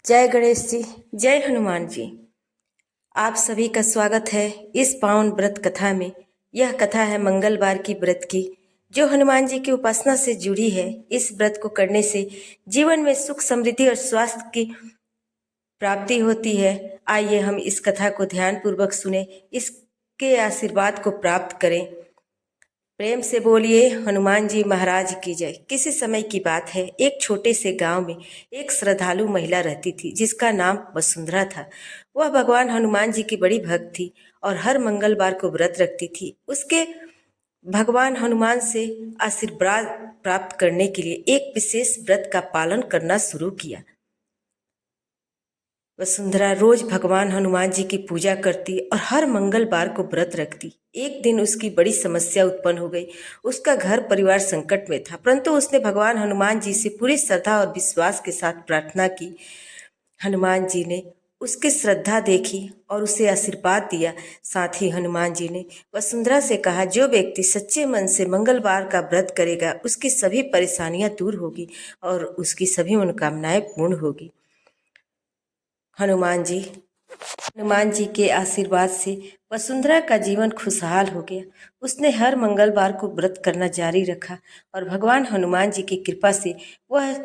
जय गणेश जी। जय हनुमान जी। आप सभी का स्वागत है इस पावन व्रत कथा में। यह कथा है मंगलवार की व्रत की, जो हनुमान जी की उपासना से जुड़ी है। इस व्रत को करने से जीवन में सुख, समृद्धि और स्वास्थ्य की प्राप्ति होती है। आइए हम इस कथा को ध्यान पूर्वक सुने, इसके आशीर्वाद को प्राप्त करें। प्रेम से बोलिए हनुमान जी महाराज की जय। किसी समय की बात है, एक छोटे से गांव में एक श्रद्धालु महिला रहती थी जिसका नाम वसुंधरा था। वह भगवान हनुमान जी की बड़ी भक्त थी और हर मंगलवार को व्रत रखती थी। उसके भगवान हनुमान से आशीर्वाद प्राप्त करने के लिए एक विशेष व्रत का पालन करना शुरू किया। वसुंधरा रोज भगवान हनुमान जी की पूजा करती और हर मंगलवार को व्रत रखती। एक दिन उसकी बड़ी समस्या उत्पन्न हो गई। उसका घर परिवार संकट में था, परंतु उसने भगवान हनुमान जी से पूरी श्रद्धा और विश्वास के साथ प्रार्थना की। हनुमान जी ने उसकी श्रद्धा देखी और उसे आशीर्वाद दिया। साथ ही हनुमान जी ने वसुंधरा से कहा, जो व्यक्ति सच्चे मन से मंगलवार का व्रत करेगा उसकी सभी परेशानियां दूर होगी और उसकी सभी मनोकामनाएं पूर्ण होगी। हनुमान जी के आशीर्वाद से वसुंधरा का जीवन खुशहाल हो गया। उसने हर मंगलवार को व्रत करना जारी रखा और भगवान हनुमान जी की कृपा से वह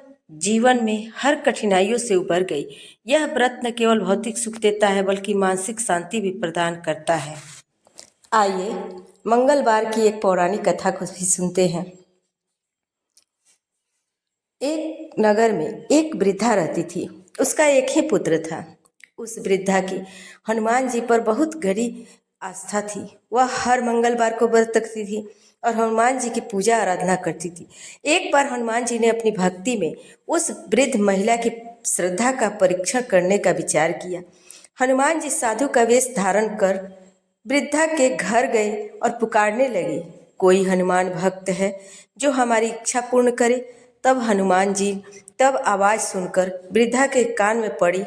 जीवन में हर कठिनाइयों से उबर गई। यह व्रत न केवल भौतिक सुख देता है बल्कि मानसिक शांति भी प्रदान करता है। आइए मंगलवार की एक पौराणिक कथा को भी सुनते हैं। एक नगर में एक वृद्धा रहती थी। उसका एक ही पुत्र था। उस वृद्धा की हनुमान जी पर बहुत गहरी आस्था थी। वह हर मंगलवार को व्रत रखती थी और हनुमान जी की पूजा आराधना करती थी। एक बार हनुमान जी ने अपनी भक्ति में उस वृद्ध महिला की श्रद्धा का परीक्षण करने का विचार किया। हनुमान जी साधु का वेश धारण कर वृद्धा के घर गए और पुकारने लगे, कोई हनुमान भक्त है जो हमारी इच्छा पूर्ण करे। तब आवाज सुनकर वृद्धा के कान में पड़ी।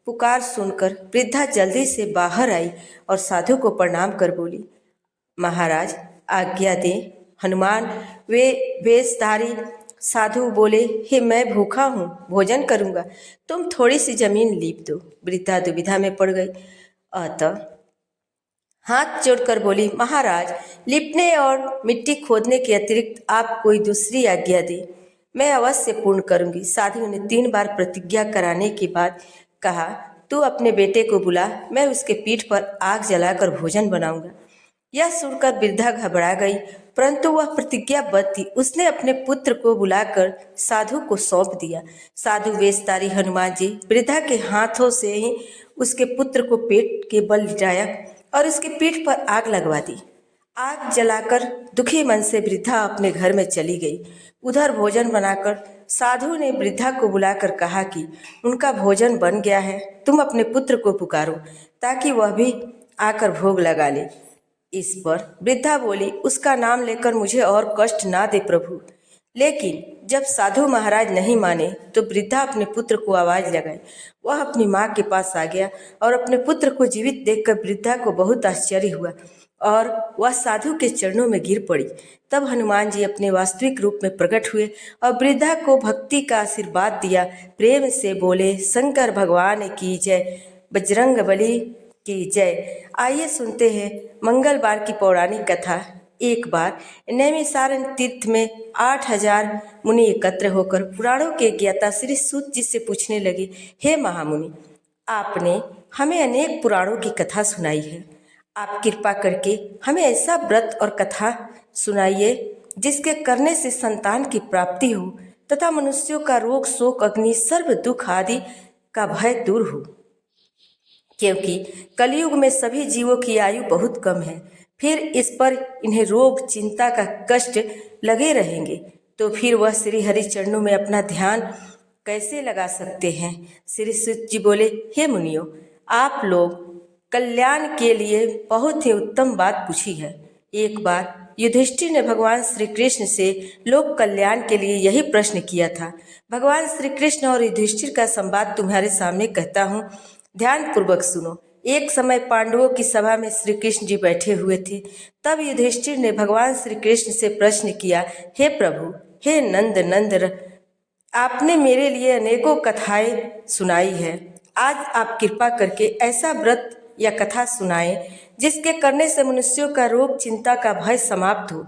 पुकार सुनकर वृद्धा जल्दी से बाहर आई और साधु को प्रणाम कर बोली, महाराज आज्ञा दें। हनुमान वे वेशधारी साधु बोले, हे मैं भूखा हूँ, भोजन करूँगा, तुम थोड़ी सी जमीन लीप दो। वृद्धा दुविधा में पड़ गई। अतः हाथ जोड़कर बोली, महाराज लिपने और मिट्टी खोदने के अतिरिक्त आप कोई दूसरी आज्ञा दें, मैं अवश्य पूर्ण करूंगी। साधु ने 3 बार प्रतिज्ञा कराने के बाद कहा, तू अपने बेटे को बुला, मैं उसके पीठ पर आग जलाकर भोजन बनाऊंगा। यह सुनकर वृद्धा घबरा गई, परंतु वह प्रतिज्ञाबद्ध थी। उसने अपने पुत्र को बुलाकर साधु को सौंप दिया। साधु वेशधारी हनुमान जी वृद्धा के हाथों से ही उसके पुत्र को पेट के बल लिटाया और उसकी पीठ पर आग लगवा दी। आग जलाकर दुखी मन से वृद्धा अपने घर में चली गई। उधर भोजन बनाकर साधु ने वृद्धा को बुलाकर कहा कि उनका भोजन बन गया है, तुम अपने पुत्र को पुकारो ताकि वह भी आकर भोग लगा ले। इस पर वृद्धा बोली, उसका नाम लेकर मुझे और कष्ट ना दे प्रभु। लेकिन जब साधु महाराज नहीं माने तो वृद्धा अपने पुत्र को आवाज लगाई। वह अपनी माँ के पास आ गया और अपने पुत्र को जीवित देखकर वृद्धा को बहुत आश्चर्य हुआ और वह साधु के चरणों में गिर पड़ी। तब हनुमान जी अपने वास्तविक रूप में प्रकट हुए और वृद्धा को भक्ति का आशीर्वाद दिया। प्रेम से बोले, शंकर भगवान की जय, बजरंगबली की जय। आइए सुनते हैं मंगलवार की पौराणिक कथा। एक बार नैमिषारण्य तीर्थ में 8000 मुनि एकत्र होकर पुराणों के ज्ञाता श्री सूत जी से पूछने लगे, हे महामुनि, आपने हमें अनेक पुराणों की कथा सुनाई है, आप कृपा करके हमें ऐसा व्रत और कथा सुनाइए जिसके करने से संतान की प्राप्ति हो तथा मनुष्यों का रोग, शोक, अग्नि, सर्व दुख आदि का भय दूर हो। क्योंकि कलयुग में सभी जीवों की आयु बहुत कम है, फिर इस पर इन्हें रोग, चिंता का कष्ट लगे रहेंगे, तो फिर वह श्री हरि चरणों में अपना ध्यान कैसे लगा सकते हैं। श्री सूत जी बोले, हे मुनियों, आप लोग कल्याण के लिए बहुत ही उत्तम बात पूछी है। एक बार युधिष्ठिर ने भगवान श्री कृष्ण से लोक कल्याण के लिए यही प्रश्न किया था। भगवान श्री कृष्ण और युधिष्ठिर का संवाद तुम्हारे सामने कहता हूँ, ध्यान पूर्वक सुनो। एक समय पांडवों की सभा में श्री कृष्ण जी बैठे हुए थे। तब युधिष्ठिर ने भगवान श्री कृष्ण से प्रश्न किया, हे प्रभु, हे नंद आपने मेरे लिए अनेकों कथाएं सुनाई है। आज आप कृपा करके ऐसा व्रत या कथा सुनाएं जिसके करने से मनुष्यों का रोग चिंता का भय समाप्त हो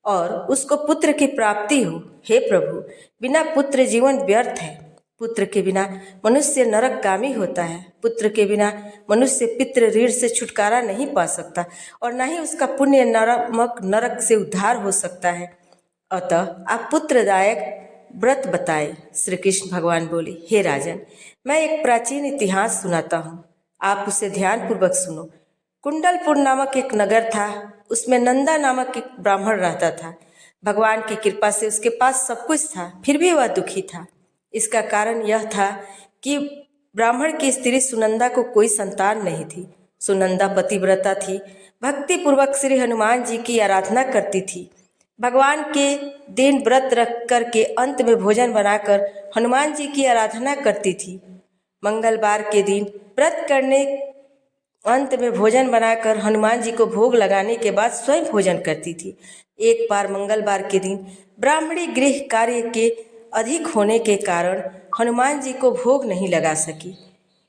और उसको पुत्र की प्राप्ति हो। हे प्रभु, बिना पुत्र जीवन व्यर्थ है। पुत्र के बिना मनुष्य नरकगामी होता है। पुत्र के बिना मनुष्य पितृ ऋण से छुटकारा नहीं पा सकता और न ही उसका पुण्य नामक नरक से उद्धार हो सकता है। अतः आप पुत्रदायक व्रत बताए। श्री कृष्ण भगवान बोले, हे राजन, मैं एक प्राचीन इतिहास सुनाता हूँ, आप उसे ध्यानपूर्वक सुनो। कुंडलपुर नामक एक नगर था। उसमें नंदा नामक एक ब्राह्मण रहता था। भगवान की कृपा से उसके पास सब कुछ था, फिर भी वह दुखी था। इसका कारण यह था कि ब्राह्मण की स्त्री सुनंदा को कोई संतान नहीं थी। सुनंदा पतिव्रता थी, भक्ति पूर्वक श्री हनुमान जी की आराधना करती थी। भगवान के दिन व्रत रख कर के अंत में भोजन बनाकर हनुमान जी की आराधना करती थी। मंगलवार के दिन व्रत करने अंत में भोजन बनाकर हनुमान जी को भोग लगाने के बाद स्वयं भोजन करती थी। एक बार मंगलवार के दिन ब्राह्मणी गृह कार्य के अधिक होने के कारण हनुमान जी को भोग नहीं लगा सकी।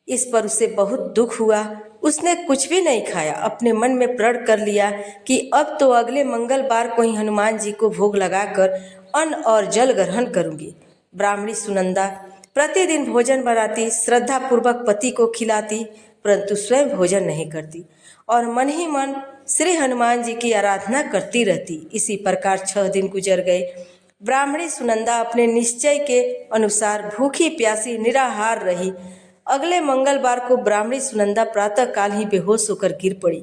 इस पर उसे बहुत दुख हुआ। उसने कुछ भी नहीं खाया। अपने मन में प्रण कर लिया कि अब तो अगले मंगलवार को ही हनुमान जी को भोग लगाकर अन्न और जल ग्रहण करूंगी। ब्राह्मणी सुनंदा प्रतिदिन भोजन बनाती, श्रद्धा पूर्वक पति को खिलाती, परंतु स्वयं भोजन नहीं करती और मन ही मन श्री हनुमान जी की आराधना करती रहती। इसी प्रकार 6 दिन गुजर गए। ब्राह्मणी सुनंदा अपने निश्चय के अनुसार भूखी प्यासी निराहार रही। अगले मंगलवार को ब्राह्मणी सुनंदा प्रातःकाल ही बेहोश होकर गिर पड़ी।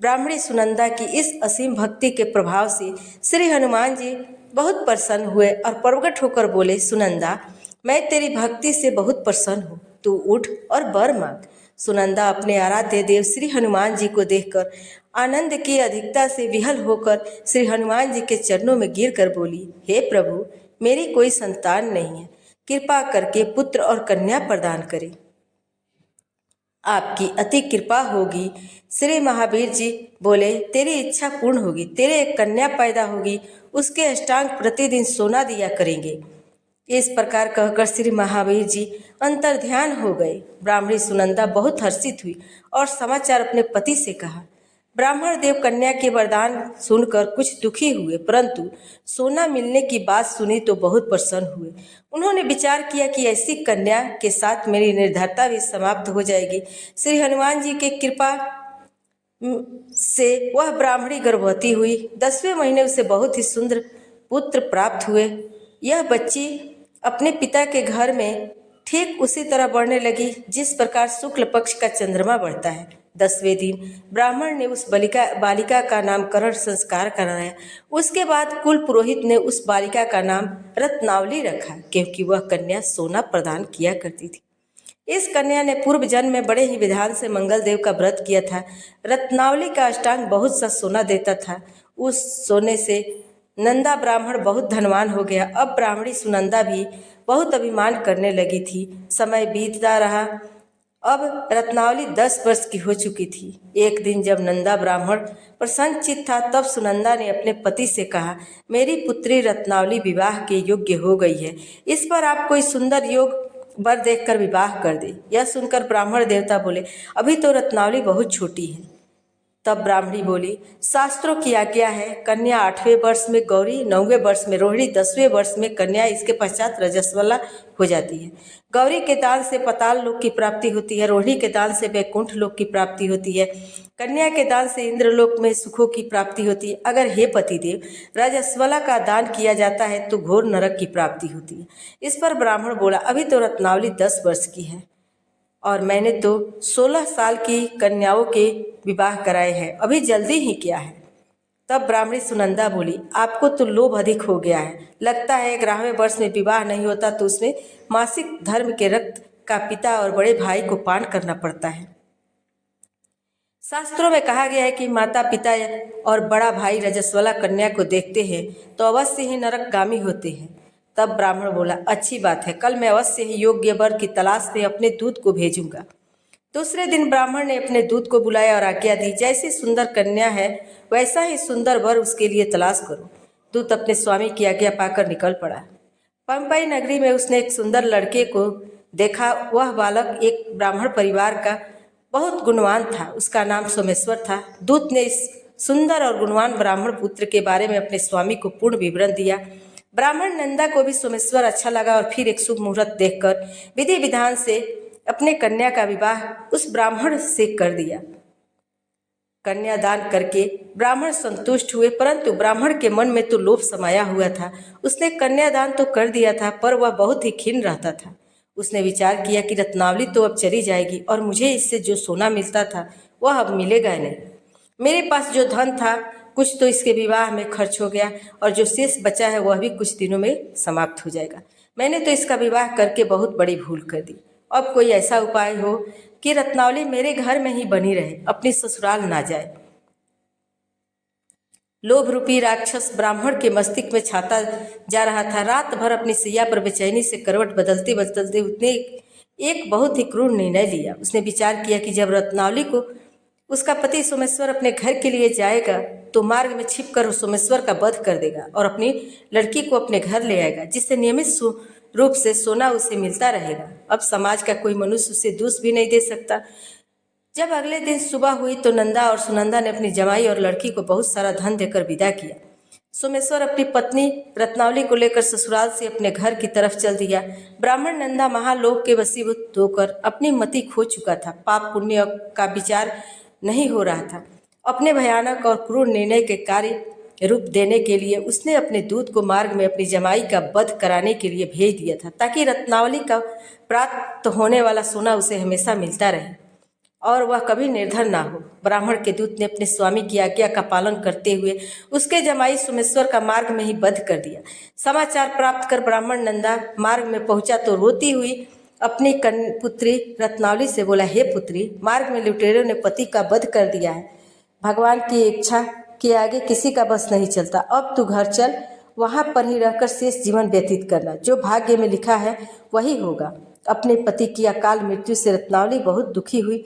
ब्राह्मणी सुनंदा की इस असीम भक्ति के प्रभाव से श्री हनुमान जी बहुत प्रसन्न हुए और प्रकट होकर बोले, सुनंदा, मैं तेरी भक्ति से बहुत प्रसन्न हूँ, तू उठ और वर मांग। सुनंदा अपने आराध्य देव श्री हनुमान जी को देखकर आनंद की अधिकता से विहल होकर श्री हनुमान जी के चरणों में गिरकर बोली, हे प्रभु, मेरी कोई संतान नहीं है, कृपा करके पुत्र और कन्या प्रदान करें। आपकी अति कृपा होगी। श्री महावीर जी बोले, तेरी इच्छा पूर्ण होगी, तेरे एक कन्या पैदा होगी, उसके अष्टांग प्रतिदिन सोना दिया करेंगे। इस प्रकार कहकर श्री महावीर जी अंतर ध्यान हो गए। ब्राह्मणी सुनंदा बहुत हर्षित हुई और समाचार अपने पति से कहा। ब्राह्मण देव कन्या के वरदान सुनकर कुछ दुखी हुए, परंतु सोना मिलने की बात सुनी तो बहुत प्रसन्न हुए। उन्होंने विचार किया कि ऐसी कन्या के साथ मेरी निर्धरता भी समाप्त हो जाएगी। श्री हनुमान जी के कृपा से वह ब्राह्मणी गर्भवती हुई। 10वें महीने उसे बहुत ही सुंदर पुत्र प्राप्त हुए। यह बच्ची अपने पिता के घर में ठीक उसी तरह बढ़ने लगी जिस प्रकार शुक्ल पक्ष का चंद्रमा बढ़ता है। 10वें दिन ब्राह्मण ने उस बालिका का नामकरण संस्कार कराया। उसके बाद कुल पुरोहित ने उस बालिका का नाम रत्नावली रखा, क्योंकि वह कन्या सोना प्रदान किया करती थी। इस कन्या ने पूर्व जन्म में बड़े ही विधान से मंगल देव का व्रत किया था। रत्नावली का अष्टांग बहुत सा सोना देता था। उस सोने से नंदा ब्राह्मण बहुत धनवान हो गया। अब ब्राह्मणी सुनंदा भी बहुत अभिमान करने लगी थी। समय बीतता रहा। अब रत्नावली 10 वर्ष की हो चुकी थी। एक दिन जब नंदा ब्राह्मण प्रसन्नचित्त था, तब सुनंदा ने अपने पति से कहा, मेरी पुत्री रत्नावली विवाह के योग्य हो गई है। इस पर आप कोई सुंदर योग वर देखकर विवाह कर दे। यह सुनकर ब्राह्मण देवता बोले, अभी तो रत्नावली बहुत छोटी है। तब ब्राह्मणी बोली, शास्त्रों की आज्ञा है, कन्या 8वें वर्ष में गौरी, 9वें वर्ष में रोहिणी, 10वें वर्ष में कन्या, इसके पश्चात रजस्वला हो जाती है। गौरी के दान से पाताल लोक की प्राप्ति होती है, रोहिणी के दान से वैकुंठ लोक की प्राप्ति होती है, कन्या के दान से इंद्रलोक में सुखों की प्राप्ति होती है। अगर हे पतिदेव, रजस्वला का दान किया जाता है तो घोर नरक की प्राप्ति होती है। इस पर ब्राह्मण बोला, अभी तो रत्नावली 10 वर्ष की है और मैंने तो 16 साल की कन्याओं के विवाह कराए हैं, अभी जल्दी ही क्या है। तब ब्राह्मणी सुनंदा बोली, आपको तो लोभ अधिक हो गया है। लगता है 11वें वर्ष में विवाह नहीं होता तो उसमें मासिक धर्म के रक्त का पिता और बड़े भाई को पान करना पड़ता है। शास्त्रों में कहा गया है कि माता पिता और बड़ा भाई रजस्वला कन्या को देखते हैं तो अवश्य ही नरकगामी होते हैं। तब ब्राह्मण बोला, अच्छी बात है, कल मैं अवश्य ही योग्य वर की तलाश में अपने दूत को भेजूंगा। दूसरे दिन ब्राह्मण ने अपने दूत को बुलाया और आज्ञा दी, जैसी सुंदर कन्या है वैसा ही सुंदर वर उसके लिए तलाश करो। दूत अपने स्वामी की आज्ञा पाकर निकल पड़ा। पंपई नगरी में उसने एक सुंदर लड़के को देखा। वह बालक एक ब्राह्मण परिवार का बहुत गुणवान था। उसका नाम सोमेश्वर था। दूत ने इस सुंदर और गुणवान ब्राह्मण पुत्र के बारे में अपने स्वामी को पूर्ण विवरण दिया। ब्राह्मण नंदा को भी सोमेश्वर अच्छा लगा और फिर एक शुभ मुहूर्त देखकर विधि विधान से अपने कन्या का विवाह उस ब्राह्मण से कर दिया। कन्यादान करके ब्राह्मण संतुष्ट हुए, परंतु ब्राह्मण के मन में तो लोभ समाया हुआ था। उसने कन्यादान तो कर दिया था, पर वह बहुत ही खिन्न रहता था। उसने विचार किया कि रत्नावली तो अब चली जाएगी और मुझे इससे जो सोना मिलता था वह अब मिलेगा नहीं। मेरे पास जो धन था कुछ तो इसके विवाह में खर्च हो गया और जो शेष बचा है वह भी कुछ दिनों में समाप्त हो जाएगा। मैंने तो इसका विवाह करके बहुत बड़ी भूल कर दी। अब कोई ऐसा उपाय हो कि रत्नावली मेरे घर में ही बनी रहे, अपनी ससुराल ना जाए। लोभ रूपी राक्षस ब्राह्मण के मस्तिष्क में छाता जा रहा था। रात भर अपनी सैया पर बेचैनी से करवट बदलते बदलते उसने एक बहुत ही क्रूर निर्णय लिया। उसने विचार किया कि जब रत्नावली को उसका पति सोमेश्वर अपने घर के लिए जाएगा तो मार्ग में छिपकर सोमेश्वर का वध कर देगा और अपनी लड़की को अपने घर ले आएगा, जिससे नियमित रूप से सोना उसे मिलता रहेगा। अब समाज का कोई मनुष्य उसे दोष भी नहीं दे सकता। जब अगले दिन सुबह हुई तो नंदा और सुनंदा ने अपनी जमाई और लड़की को बहुत सारा धन देकर विदा किया। सोमेश्वर अपनी पत्नी रत्नावली को लेकर ससुराल से अपने घर की तरफ चल दिया। ब्राह्मण नंदा महालोक के वशीभूत होकर अपनी मति खो चुका था। पाप पुण्य का विचार नहीं हो रहा था। अपने भयानक और क्रूर निर्णय के कार्य रूप देने के लिए उसने अपने दूत को मार्ग में अपनी जमाई का वध कराने के लिए भेज दिया था, ताकि रत्नावली का प्राप्त होने वाला सोना उसे हमेशा मिलता रहे और वह कभी निर्धन ना हो। ब्राह्मण के दूत ने अपने स्वामी की आज्ञा का पालन करते हुए उसके जमाई सोमेश्वर का मार्ग में ही वध कर दिया। समाचार प्राप्त कर ब्राह्मण नंदा मार्ग में पहुंचा तो रोती हुई अपनी पुत्री रत्नावली से बोला, हे पुत्री, मार्ग में लुटेरों ने पति का वध कर दिया है। भगवान की इच्छा के आगे किसी का बस नहीं चलता। अब तू घर चल, वहाँ पर ही रहकर शेष जीवन व्यतीत करना। जो भाग्य में लिखा है वही होगा। अपने पति की अकाल मृत्यु से रत्नावली बहुत दुखी हुई।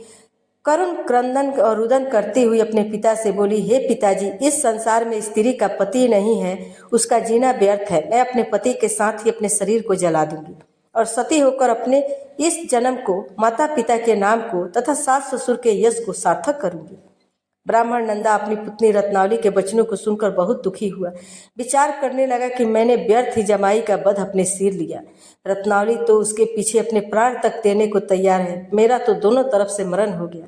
करुण क्रंदन और रुदन करती हुई अपने पिता से बोली, हे पिताजी, इस संसार में स्त्री का पति नहीं है, उसका जीना व्यर्थ है। मैं अपने पति के साथ ही अपने शरीर को जला दूंगी और सती होकर अपने इस जन्म को, माता पिता के नाम को तथा सास ससुर के यश को सार्थक करूंगी। ब्राह्मण नंदा अपनी पुत्री रत्नावली के वचनों को सुनकर बहुत दुखी हुआ। विचार करने लगा कि मैंने व्यर्थ ही जमाई का वध अपने सिर लिया। रत्नावली तो उसके पीछे अपने प्राण तक देने को तैयार है। मेरा तो दोनों तरफ से मरण हो गया।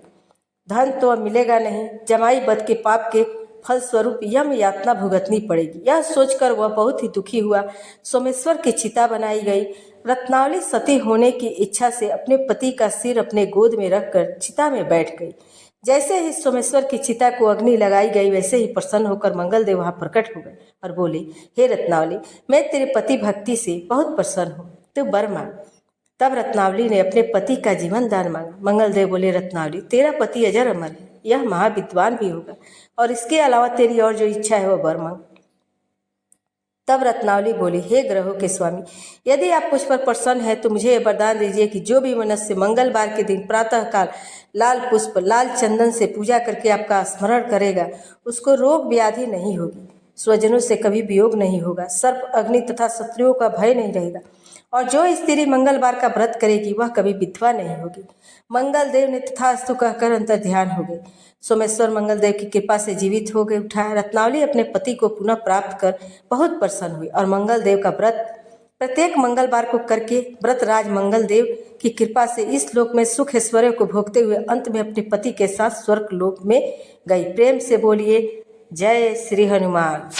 धन तो अब मिलेगा नहीं। जमाई वध के पाप के फलस्वरूप यम यातना भुगतनी पड़ेगी। यह सोचकर वह बहुत ही दुखी हुआ। सोमेश्वर की चिता बनाई गई। रत्नावली सती होने की इच्छा से अपने पति का सिर अपने गोद में रखकर चिता में बैठ गई। जैसे ही सोमेश्वर की चिता को अग्नि लगाई गई, वैसे ही प्रसन्न होकर मंगलदेव वहां प्रकट हो गए और बोले, हे रत्नावली, मैं तेरे पति भक्ति से बहुत प्रसन्न हूँ, तू वर मांग। तब रत्नावली ने अपने पति का जीवन दान मांगा। मंगलदेव बोले, रत्नावली, तेरा पति अजर अमर है, यह महाविद्वान भी होगा और इसके अलावा तेरी और जो इच्छा है वह वर मांग। तब रत्नावली बोली, हे ग्रहों के स्वामी, यदि आप मुझ पर प्रसन्न है तो मुझे यह वरदान दीजिए कि जो भी मनुष्य मंगलवार के दिन प्रातःकाल लाल पुष्प, लाल चंदन से पूजा करके आपका स्मरण करेगा, उसको रोग व्याधि नहीं होगी, स्वजनों से कभी वियोग नहीं होगा, सर्प, अग्नि तथा शत्रुओं का भय नहीं रहेगा और जो स्त्री मंगलवार का व्रत करेगी वह कभी विधवा नहीं होगी। मंगलदेव ने तथास्तु कहकर अंतर ध्यान हो गए। सोमेश्वर मंगलदेव की कृपा से जीवित हो गए उठा। रत्नावली अपने पति को पुनः प्राप्त कर बहुत प्रसन्न हुई और मंगलदेव का व्रत प्रत्येक मंगलवार को करके व्रतराज मंगलदेव की कृपा से इस लोक में सुख ऐश्वर्य को भोगते हुए अंत में अपने पति के साथ स्वर्ग लोक में गई। प्रेम से बोलिए, जय श्री हनुमान।